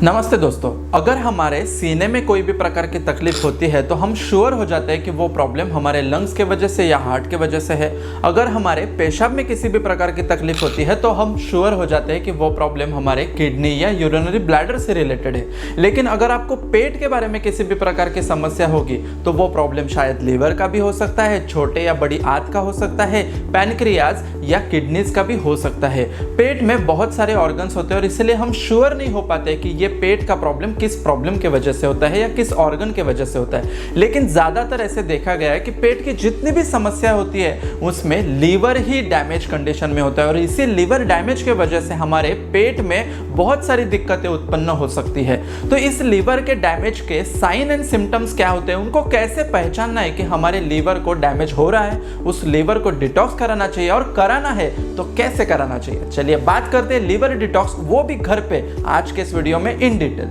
नमस्ते दोस्तों, अगर हमारे सीने में कोई भी प्रकार की तकलीफ होती है तो हम श्योर हो जाते हैं कि वो प्रॉब्लम हमारे लंग्स के वजह से या हार्ट के वजह से है। अगर हमारे पेशाब में किसी भी प्रकार की तकलीफ होती है तो हम श्योर हो जाते हैं कि वो प्रॉब्लम हमारे किडनी या यूरिनरी ब्लैडर से रिलेटेड है। लेकिन अगर आपको पेट के बारे में किसी भी प्रकार की समस्या होगी तो वो प्रॉब्लम शायद लीवर का भी हो सकता है, छोटे या बड़ी आंत का हो सकता है, पैनक्रियाज या किडनीज का भी हो सकता है। पेट में बहुत सारे ऑर्गन्स होते हैं और इसलिए हम श्योर नहीं हो पाते कि ये पेट का प्रॉब्लम किस प्रॉब्लम के वजह से होता है या किस ऑर्गन के वजह से होता है। लेकिन ज्यादातर ऐसे देखा गया है कि पेट की जितनी भी समस्या होती है उसमें लीवर ही डैमेज कंडीशन में होता है और इसी लीवर डैमेज के वजह से हमारे पेट में बहुत सारी दिक्कतें उत्पन्न हो सकती है। तो इस लीवर के डैमेज के साइन एंड सिम्टम्स क्या होते हैं, उनको कैसे पहचानना है कि हमारे लीवर को डैमेज हो रहा है, उस लीवर को डिटॉक्स कराना चाहिए और कराना है तो कैसे कराना चाहिए। चलिए बात करते हैं लीवर डिटॉक्स, वो भी घर पे, आज के इस वीडियो में इन डिटेल।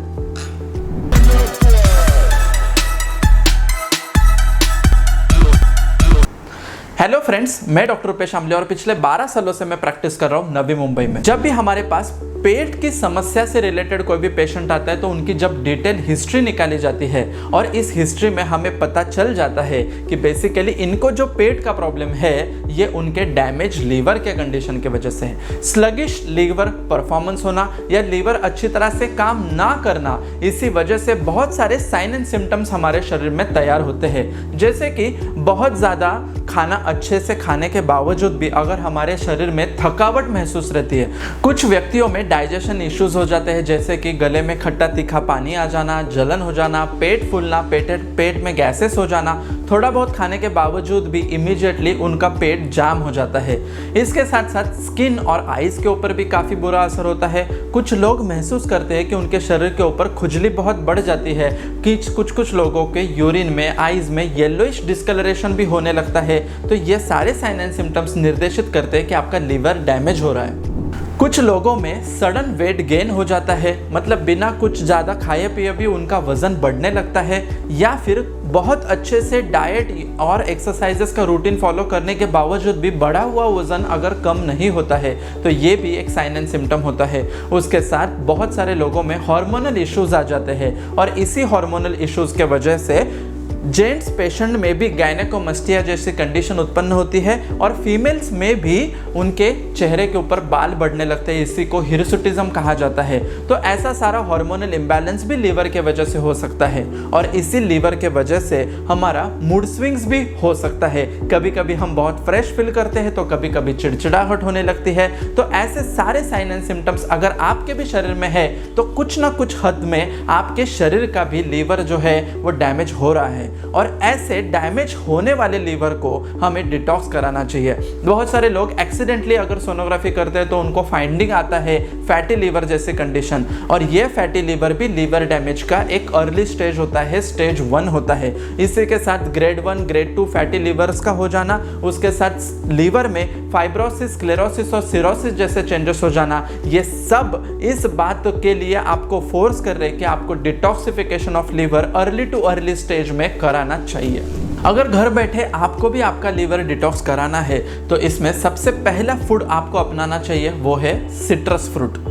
हेलो फ्रेंड्स, मैं डॉक्टर रुपेश आमले और पिछले 12 सालों से मैं प्रैक्टिस कर रहा हूँ नवी मुंबई में। जब भी हमारे पास पेट की समस्या से रिलेटेड कोई भी पेशेंट आता है तो उनकी जब डिटेल हिस्ट्री निकाली जाती है और इस हिस्ट्री में हमें पता चल जाता है कि बेसिकली इनको जो पेट का प्रॉब्लम है ये उनके डैमेज लीवर के कंडीशन की वजह से है। स्लगिश लीवर परफॉर्मेंस होना या लीवर अच्छी तरह से काम ना करना, इसी वजह से बहुत सारे साइन एंड सिम्टम्स हमारे शरीर में तैयार होते हैं। जैसे कि बहुत ज़्यादा खाना अच्छे से खाने के बावजूद भी अगर हमारे शरीर में थकावट महसूस रहती है, कुछ व्यक्तियों में डाइजेशन इश्यूज हो जाते हैं, जैसे कि गले में खट्टा तीखा पानी आ जाना, जलन हो जाना, पेट फूलना, पेट में गैसेस हो जाना, थोड़ा बहुत खाने के बावजूद भी इमीडिएटली उनका पेट जाम हो जाता है। इसके साथ साथ स्किन और आईज के ऊपर भी काफ़ी बुरा असर होता है। कुछ लोग महसूस करते हैं कि उनके शरीर के ऊपर खुजली बहुत बढ़ जाती है, कि कुछ लोगों के यूरिन में, आईज में येलोइश डिस्कलरेशन भी होने लगता है। तो ये सारे साइन एंड सिम्टम्स निर्देशित करते हैं कि आपका लीवर डैमेज हो रहा है। कुछ लोगों में सडन वेट गेन हो जाता है, मतलब बिना कुछ ज़्यादा खाए पिए भी उनका वजन बढ़ने लगता है, या फिर बहुत अच्छे से डाइट और एक्सरसाइजेस का रूटीन फॉलो करने के बावजूद भी बढ़ा हुआ वजन अगर कम नहीं होता है तो ये भी एक साइन एंड सिम्टम होता है। उसके साथ बहुत सारे लोगों में हार्मोनल इश्यूज आ जाते हैं और इसी हार्मोनल इश्यूज के वजह से जेंट्स पेशेंट में भी गायनेकोमस्टिया जैसी कंडीशन उत्पन्न होती है और फीमेल्स में भी उनके चेहरे के ऊपर बाल बढ़ने लगते हैं, इसी को हिरसुटिज्म कहा जाता है। तो ऐसा सारा हार्मोनल इम्बैलेंस भी लीवर के वजह से हो सकता है और इसी लीवर के वजह से हमारा मूड स्विंग्स भी हो सकता है। कभी कभी हम बहुत फ्रेश फील करते हैं तो कभी कभी चिड़चिड़ाहट होने लगती है। तो ऐसे सारे साइन एंड सिम्टम्स अगर आपके भी शरीर में है तो कुछ ना कुछ हद में आपके शरीर का भी लीवर जो है वो डैमेज हो रहा है और ऐसे डैमेज होने वाले लीवर को हमें डिटॉक्स कराना चाहिए। बहुत सारे लोग एक्सीडेंटली अगर सोनोग्राफी करते हैं तो उनको फाइंडिंग आता है फैटी लीवर जैसे कंडीशन, और ये फैटी लीवर भी लीवर डैमेज का एक अर्ली स्टेज होता है, स्टेज 1 होता है। इसी के साथ ग्रेड 1 ग्रेड 2 फैटी लीवर्स का हो जाना, उसके साथ लीवर में फाइब्रोसिस, स्क्लेरोसिस और सिरोसिस जैसे चेंजेस हो जाना, ये सब इस बात के लिए आपको फोर्स कर रहे हैं कि आपको detoxification of liver early to early stage में कराना चाहिए। अगर घर बैठे आपको भी आपका लीवर डिटॉक्स कराना है तो इसमें सबसे पहला फूड आपको अपनाना चाहिए, वो है सिट्रस फ्रूट।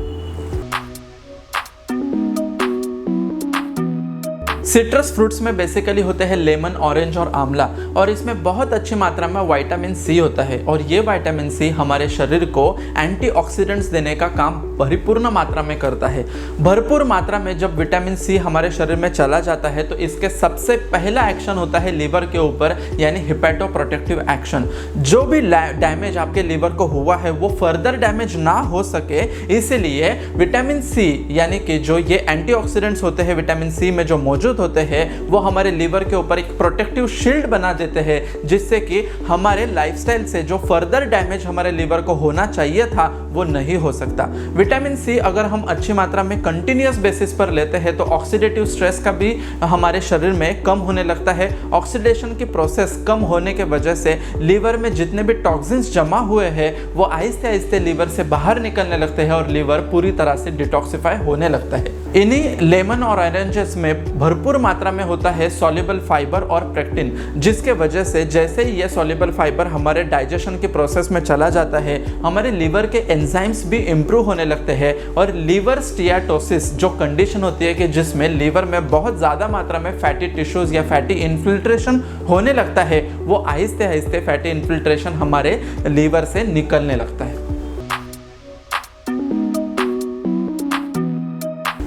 सिट्रस फ्रूट्स में बेसिकली होते हैं लेमन, ऑरेंज और आंवला, और इसमें बहुत अच्छी मात्रा में विटामिन सी होता है और ये विटामिन सी हमारे शरीर को एंटीऑक्सीडेंट्स देने का काम परिपूर्ण मात्रा में करता है। भरपूर मात्रा में जब विटामिन सी हमारे शरीर में चला जाता है तो इसके सबसे पहला एक्शन होता है लीवर के ऊपर, यानी हिपैटोप्रोटेक्टिव एक्शन। जो भी डैमेज आपके लीवर को हुआ है वो फर्दर डैमेज ना हो सके, इसीलिए विटामिन सी यानी कि जो ये एंटीऑक्सीडेंट्स होते हैं विटामिन सी में जो मौजूद होते हैं वो हमारे लीवर के ऊपर एक प्रोटेक्टिव शील्ड बना देते हैं, जिससे कि हमारे लाइफस्टाइल से जो फर्दर डैमेज हमारे लीवर को होना चाहिए था वो नहीं हो सकता। विटामिन सी अगर हम अच्छी मात्रा में कंटिन्यूअस बेसिस पर लेते हैं तो ऑक्सीडेटिव स्ट्रेस का भी हमारे शरीर में कम होने लगता है। ऑक्सीडेशन की प्रोसेस कम होने के वजह से लीवर में जितने भी टॉक्सिन्स जमा हुए हैं वो आहिस्ते आहिस्ते लीवर से बाहर निकलने लगते हैं और लीवर पूरी तरह से डिटॉक्सिफाई होने लगता है। इन्हीं लेमन और ऑरेंजेस में भरपूर भरपूर मात्रा में होता है सॉल्युबल फाइबर और पेक्टिन, जिसके वजह से जैसे ही ये सॉल्युबल फाइबर हमारे डाइजेशन के प्रोसेस में चला जाता है, हमारे लीवर के एंजाइम्स भी इंप्रूव होने लगते हैं और लीवर स्टियाटोसिस जो कंडीशन होती है कि जिसमें लीवर में बहुत ज़्यादा मात्रा में फैटी टिश्यूज या फैटी इन्फिल्ट्रेशन होने लगता है, वो आहिस्ते आहिस्ते फैटी इन्फिल्ट्रेशन हमारे लीवर से निकलने लगता है।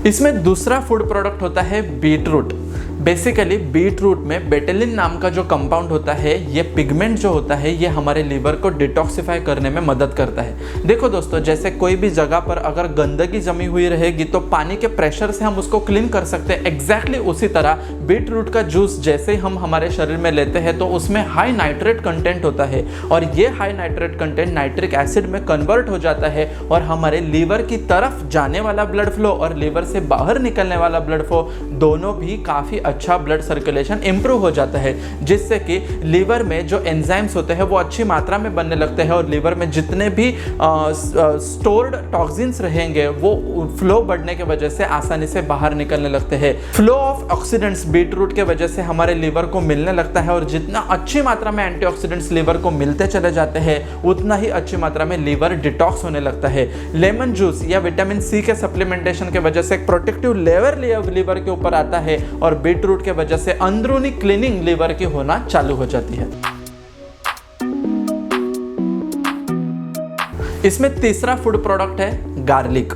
इसमें दूसरा फूड प्रोडक्ट होता है बीटरूट। बेसिकली बीटरूट में बेटेलिन नाम का जो कंपाउंड होता है, ये पिगमेंट जो होता है, ये हमारे लीवर को डिटॉक्सिफाई करने में मदद करता है। देखो दोस्तों, जैसे कोई भी जगह पर अगर गंदगी जमी हुई रहेगी तो पानी के प्रेशर से हम उसको क्लीन कर सकते हैं। एग्जैक्टली उसी तरह बीटरूट का जूस जैसे ही हम हमारे शरीर में लेते हैं तो उसमें हाई नाइट्रेट कंटेंट होता है और ये high nitrate content nitric acid में कन्वर्ट हो जाता है और हमारे लीवर की तरफ जाने वाला ब्लड फ्लो और लीवर से बाहर निकलने वाला ब्लड फ्लो दोनों भी काफ़ी अच्छा ब्लड सर्कुलेशन इंप्रूव हो जाता है, जिससे कि लीवर में जो एंजाइम्स होते हैं वो अच्छी मात्रा में बनने लगते हैं और लीवर में जितने भी स्टोर्ड टॉक्सिन्स रहेंगे वो फ्लो बढ़ने की वजह से आसानी से बाहर निकलने लगते हैं। फ्लो ऑफ ऑक्सीडेंट्स बीटरूट के वजह से हमारे लीवर को मिलने लगता है और जितना अच्छी मात्रा में एंटीऑक्सीडेंट्स लीवर को मिलते चले जाते हैं उतना ही अच्छी मात्रा में लीवर डिटॉक्स होने लगता है। लेमन जूस या विटामिन सी के सप्लीमेंटेशन के वजह से एक प्रोटेक्टिव लेयर लीवर के ऊपर आता है और बीटरूट के वजह से अंदरूनी क्लीनिंग लीवर की होना चालू हो जाती है। इसमें तीसरा फूड प्रोडक्ट है गार्लिक।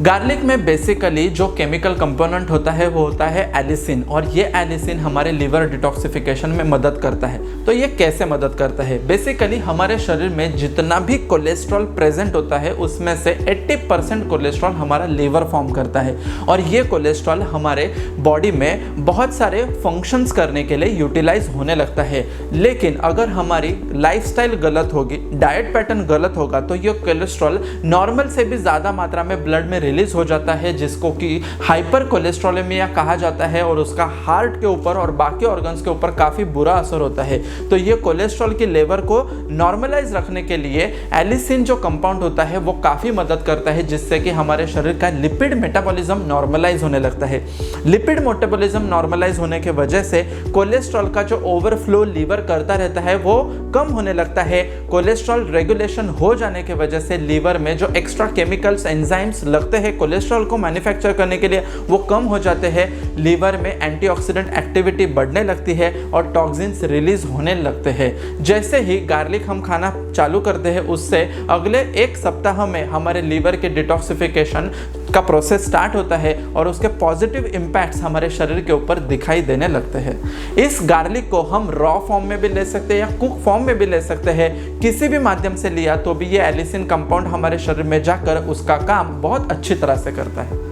गार्लिक में बेसिकली जो केमिकल कंपोनेंट होता है वो होता है एलिसिन और ये एलिसिन हमारे लिवर डिटॉक्सिफिकेशन में मदद करता है। तो ये कैसे मदद करता है? बेसिकली हमारे शरीर में जितना भी कोलेस्ट्रॉल प्रेजेंट होता है उसमें से 80% कोलेस्ट्रॉल हमारा लीवर फॉर्म करता है और ये कोलेस्ट्रॉल हमारे बॉडी में बहुत सारे फंक्शंस करने के लिए यूटिलाइज होने लगता है। लेकिन अगर हमारी लाइफस्टाइल गलत होगी, डाइट पैटर्न गलत होगा तो ये कोलेस्ट्रॉल नॉर्मल से भी ज़्यादा मात्रा में ब्लड में रिलीज हो जाता है, जिसको कि हाइपर कोलेस्ट्रोलेमिया कहा जाता है और उसका हार्ट के ऊपर और बाकी ऑर्गन्स के ऊपर काफ़ी बुरा असर होता है। तो ये कोलेस्ट्रॉल की लेवल को नॉर्मलाइज रखने के लिए एलिसिन जो कंपाउंड होता है वो काफ़ी मदद करता है, जिससे कि हमारे शरीर का लिपिड मेटाबॉलिज्म नॉर्मलाइज होने लगता है। लिपिड मेटाबॉलिज्म नॉर्मलाइज होने की वजह से कोलेस्ट्रॉल का जो ओवरफ्लो लीवर करता रहता है वो कम होने लगता है। कोलेस्ट्रॉल रेगुलेशन हो जाने की वजह से लीवर में जो एक्स्ट्रा केमिकल्स एंजाइम्स लगते हैं कोलेस्ट्रॉल को मैन्युफैक्चर करने के लिए वो कम हो जाते हैं। लीवर में एंटीऑक्सीडेंट एक्टिविटी बढ़ने लगती है और टॉक्सिन्स रिलीज होने लगते हैं। जैसे ही गार्लिक हम खाना चालू करते हैं उससे अगले एक सप्ताह में हमारे लीवर के डिटॉक्सिफिकेशन का प्रोसेस स्टार्ट होता है और उसके पॉजिटिव इम्पैक्ट्स हमारे शरीर के ऊपर दिखाई देने लगते हैं। इस गार्लिक को हम रॉ फॉर्म में भी ले सकते हैं या कुक फॉर्म में भी ले सकते हैं। किसी भी माध्यम से लिया तो भी ये एलिसिन कंपाउंड हमारे शरीर में जाकर उसका काम बहुत अच्छी तरह से करता है।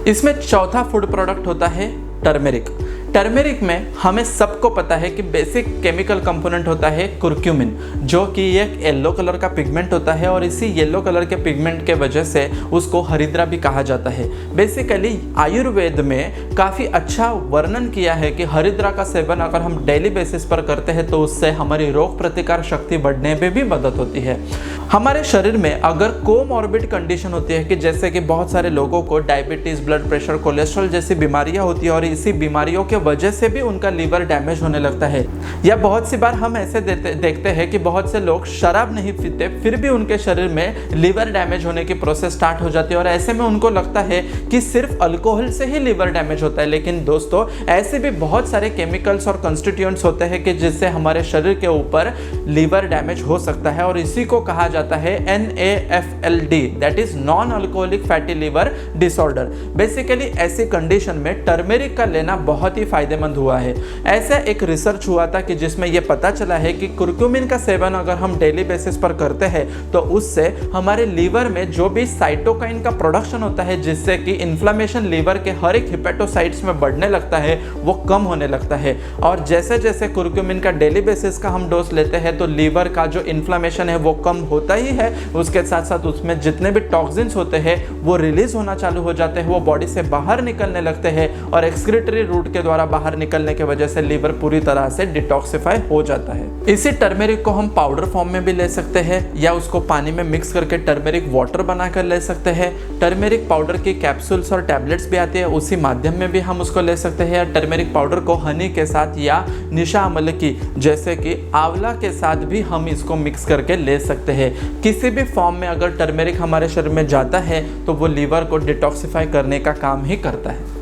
इसमें चौथा फूड प्रोडक्ट होता है टर्मेरिक। टर्मेरिक में हमें सबको पता है कि बेसिक केमिकल कंपोनेंट होता है कुर्क्यूमिन, जो कि एक येलो कलर का पिगमेंट होता है और इसी येलो कलर के पिगमेंट के वजह से उसको हरिद्रा भी कहा जाता है। बेसिकली आयुर्वेद में काफ़ी अच्छा वर्णन किया है कि हरिद्रा का सेवन अगर हम डेली बेसिस पर करते हैं तो उससे हमारी रोग प्रतिकार शक्ति बढ़ने में भी मदद होती है। हमारे शरीर में अगर कोमॉर्बिड कंडीशन होती है कि जैसे कि बहुत सारे लोगों को डायबिटीज़, ब्लड प्रेशर, कोलेस्ट्रॉल जैसी बीमारियां होती है और इसी बीमारियों के वजह से भी उनका लीवर डैमेज होने लगता है, या बहुत सी बार हम ऐसे देखते हैं कि बहुत से लोग शराब नहीं पीते फिर भी उनके शरीर में लीवर डैमेज होने की प्रोसेस स्टार्ट हो जाती है और ऐसे में उनको लगता है कि सिर्फ अल्कोहल से ही लीवर डैमेज होता है। लेकिन दोस्तों ऐसे भी बहुत सारे केमिकल्स और कंस्टिट्यूएंट्स होते हैं कि जिससे हमारे शरीर के ऊपर लीवर डैमेज हो सकता है और इसी को कहा जाता है NAFLD, that is non alcoholic fatty liver disorder. Basically ऐसी कंडीशन में टर्मेरिक का लेना बहुत ही फायदेमंद हुआ है। ऐसा एक रिसर्च हुआ था कि जिसमें यह पता चला है कि कुर्क्यूमिन का सेवन अगर हम डेली बेसिस पर करते हैं तो उससे हमारे लीवर में जो भी साइटोकाइन का प्रोडक्शन होता है जिससे कि इन्फ्लेमेशन लीवर के हर एक हिपेटोसाइट्स में बढ़ने लगता है वो कम होने लगता है। और जैसे जैसे कुर्क्यूमिन का डेली बेसिस का हम डोज लेते हैं तो लीवर का जो इन्फ्लेमेशन है वो कम होता ही है, उसके साथ साथ उसमें जितने भी टॉक्सिन्स होते हैं वो रिलीज होना चालू हो जाते हैं, वो बॉडी से बाहर निकलने लगते हैं और एक्सक्रीटरी रूट के द्वारा सारा बाहर निकलने की वजह से लीवर पूरी तरह से डिटॉक्सिफाई हो जाता है। इसी टर्मेरिक को हम पाउडर फॉर्म में भी ले सकते हैं या उसको पानी में मिक्स करके टर्मेरिक वाटर बनाकर ले सकते हैं। टर्मेरिक पाउडर की कैप्सूल्स और टैबलेट्स भी आती है, उसी माध्यम में भी हम उसको ले सकते हैं। या टर्मेरिक पाउडर को हनी के साथ या निशा अमलकी जैसे कि आंवला के साथ भी हम इसको मिक्स करके ले सकते हैं। किसी भी फॉर्म में अगर टर्मेरिक हमारे शरीर में जाता है तो वो लीवर को डिटॉक्सिफाई करने का काम ही करता है।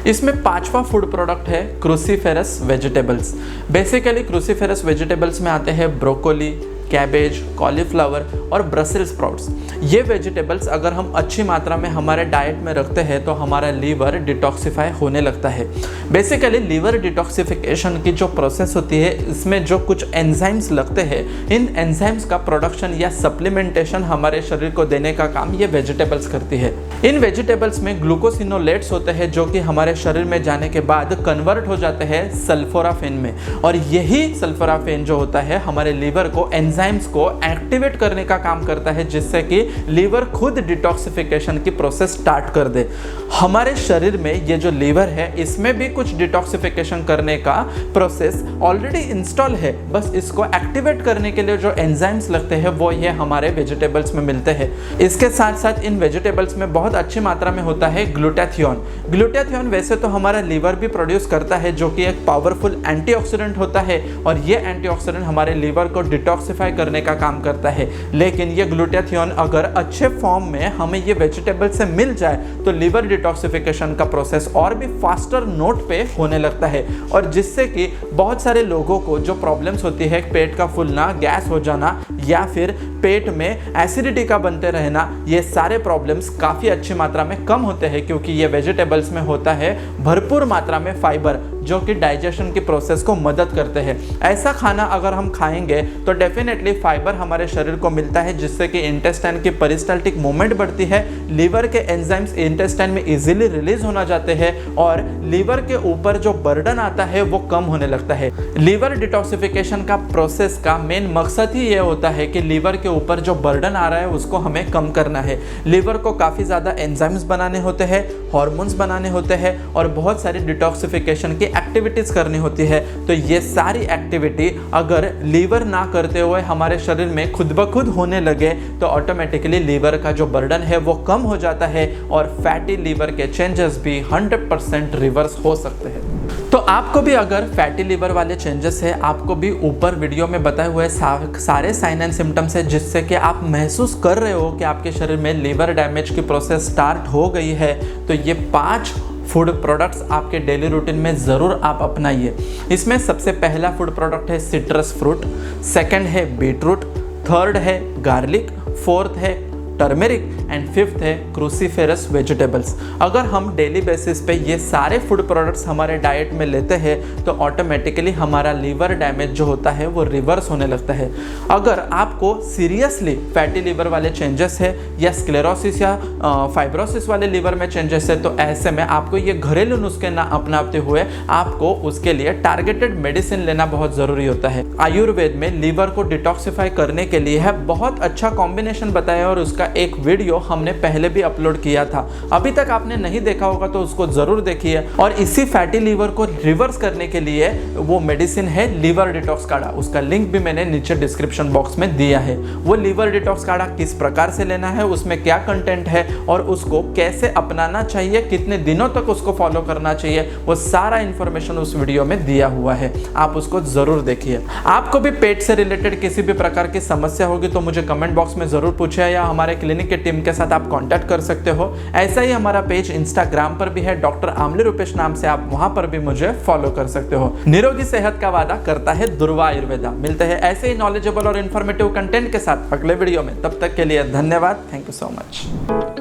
इसमें पांचवा फूड प्रोडक्ट है cruciferous vegetables. Basically cruciferous vegetables में आते हैं ब्रोकोली, कैबेज, कॉलीफ्लावर और ब्रसेल्स स्प्राउट्स। ये वेजिटेबल्स अगर हम अच्छी मात्रा में हमारे डाइट में रखते हैं तो हमारा लीवर डिटॉक्सिफाई होने लगता है। बेसिकली लीवर डिटॉक्सिफिकेशन की जो प्रोसेस होती है इसमें जो कुछ एंजाइम्स लगते हैं, इन एंजाइम्स का प्रोडक्शन या सप्लीमेंटेशन हमारे शरीर को देने का काम ये वेजिटेबल्स करती है। इन वेजिटेबल्स में ग्लूकोसिनोलेट्स होते हैं जो कि हमारे शरीर में जाने के बाद कन्वर्ट हो जाते हैं सल्फोराफेन में, और यही सल्फोराफेन जो होता है हमारे लीवर को एंजाइम्स को एक्टिवेट करने का काम करता है, जिससे कि लीवर खुद डिटॉक्सिफिकेशन की प्रोसेस स्टार्ट कर दे। हमारे शरीर में ये जो लीवर है इसमें भी कुछ डिटॉक्सिफिकेशन करने का प्रोसेस ऑलरेडी इंस्टॉल है, बस इसको एक्टिवेट करने के लिए जो एंजाइम्स लगते हैं वो ये हमारे वेजिटेबल्स में मिलते हैं। इसके साथ साथ इन वेजिटेबल्स में बहुत अच्छी मात्रा में होता है ग्लूटाथियोन। ग्लूटाथियोन वैसे तो हमारा लीवर भी प्रोड्यूस करता है जो कि एक पावरफुल एंटीऑक्सीडेंट होता है, और ये एंटीऑक्सीडेंट हमारे लीवर को डिटॉक्सिफाई करने का काम करता है। लेकिन ये ग्लूटाथियोन अगर अच्छे फॉर्म में हमें ये वेजिटेबल से मिल जाए तो लीवर डिटॉक्सिफिकेशन का प्रोसेस और भी फास्टर नोट पे होने लगता है, और जिससे कि बहुत सारे लोगों को जो प्रॉब्लम्स होती है, पेट का फूलना, गैस हो जाना या फिर पेट में एसिडिटी का बनते रहना, ये सारे प्रॉब्लम्स काफ़ी अच्छी मात्रा में कम होते हैं, क्योंकि ये वेजिटेबल्स में होता है भरपूर मात्रा में फाइबर जो कि डाइजेशन की प्रोसेस को मदद करते हैं। ऐसा खाना अगर हम खाएंगे तो डेफिनेटली फाइबर हमारे शरीर को मिलता है, जिससे कि इंटेस्टाइन की पेरिस्टाल्टिक मूवमेंट बढ़ती है, लीवर के एंजाइम्स इंटेस्टाइन में इजीली रिलीज होना जाते हैं, और लीवर के ऊपर जो बर्डन आता है वो कम होने लगता है। लीवर डिटॉक्सिफिकेशन का प्रोसेस का मेन मकसद ही ये होता है कि लीवर के ऊपर जो बर्डन आ रहा है उसको हमें कम करना है। लीवर को काफ़ी ज़्यादा एंजाइम्स बनाने होते हैं, हॉर्मोन्स बनाने होते हैं, और बहुत सारी डिटॉक्सिफिकेशन की एक्टिविटीज करनी होती है। तो ये सारी एक्टिविटी अगर लीवर ना करते हुए हमारे शरीर में खुद ब खुद होने लगे तो ऑटोमेटिकली लीवर का जो बर्डन है वो कम हो जाता है, और फैटी लीवर के चेंजेस भी 100% रिवर्स हो सकते हैं। तो आपको भी अगर फैटी लीवर वाले चेंजेस है, आपको भी ऊपर वीडियो में बताए हुए सारे साइन एंड सिम्टम्स है जिससे कि आप महसूस कर रहे हो कि आपके शरीर में लीवर डैमेज की प्रोसेस स्टार्ट हो गई है, तो ये 5 फूड प्रोडक्ट्स आपके डेली रूटीन में ज़रूर आप अपनाइए। इसमें सबसे पहला फूड प्रोडक्ट है सिट्रस फ्रूट, सेकंड है बीटरूट, थर्ड है गार्लिक, फोर्थ है टर्मेरिक एंड फिफ्थ है क्रूसीफेरस वेजिटेबल्स। अगर हम डेली बेसिस पे ये सारे फूड प्रोडक्ट्स हमारे डाइट में लेते हैं तो ऑटोमेटिकली हमारा लीवर डैमेज जो होता है वो रिवर्स होने लगता है। अगर आपको सीरियसली फैटी लीवर वाले चेंजेस है या स्क्लेरोसिस या फाइब्रोसिस वाले लीवर में चेंजेस है तो ऐसे में आपको ये घरेलू नुस्खे ना अपनाते हुए आपको उसके लिए टारगेटेड मेडिसिन लेना बहुत ज़रूरी होता है। आयुर्वेद में लीवर को डिटॉक्सिफाई करने के लिए है बहुत अच्छा कॉम्बिनेशन बताया, और उसका एक वीडियो हमने पहले भी अपलोड किया था। अभी तक आपने नहीं देखा होगा तो उसको जरूर देखिए। और इसी फैटी लीवर को रिवर्स करने के लिए वो मेडिसिन है लीवर डिटॉक्स काढ़ा, उसका लिंक भी मैंने नीचे डिस्क्रिप्शन बॉक्स में दिया है। वो लीवर डिटॉक्स काढ़ा किस प्रकार से लेना है, उसमें क्या कंटेंट है और उसको कैसे अपनाना चाहिए, कितने दिनों तक उसको फॉलो करना चाहिए, वो सारा इंफॉर्मेशन उस वीडियो में दिया हुआ है, आप उसको जरूर देखिए। आपको भी पेट से रिलेटेड किसी भी प्रकार की समस्या होगी तो मुझे कमेंट बॉक्स में जरूर पूछे, या हमारे क्लिनिक के टीम के साथ आप कांटेक्ट कर सकते हो। ऐसा ही हमारा पेज इंस्टाग्राम पर भी है, डॉक्टर आमले रूपेश नाम से, आप वहां पर भी मुझे फॉलो कर सकते हो। निरोगी सेहत का वादा करता है दुर्वा आयुर्वेदा। मिलते हैं ऐसे ही नॉलेजेबल और इन्फॉर्मेटिव कंटेंट के साथ अगले वीडियो में, तब तक के लिए धन्यवाद। Thank you so much.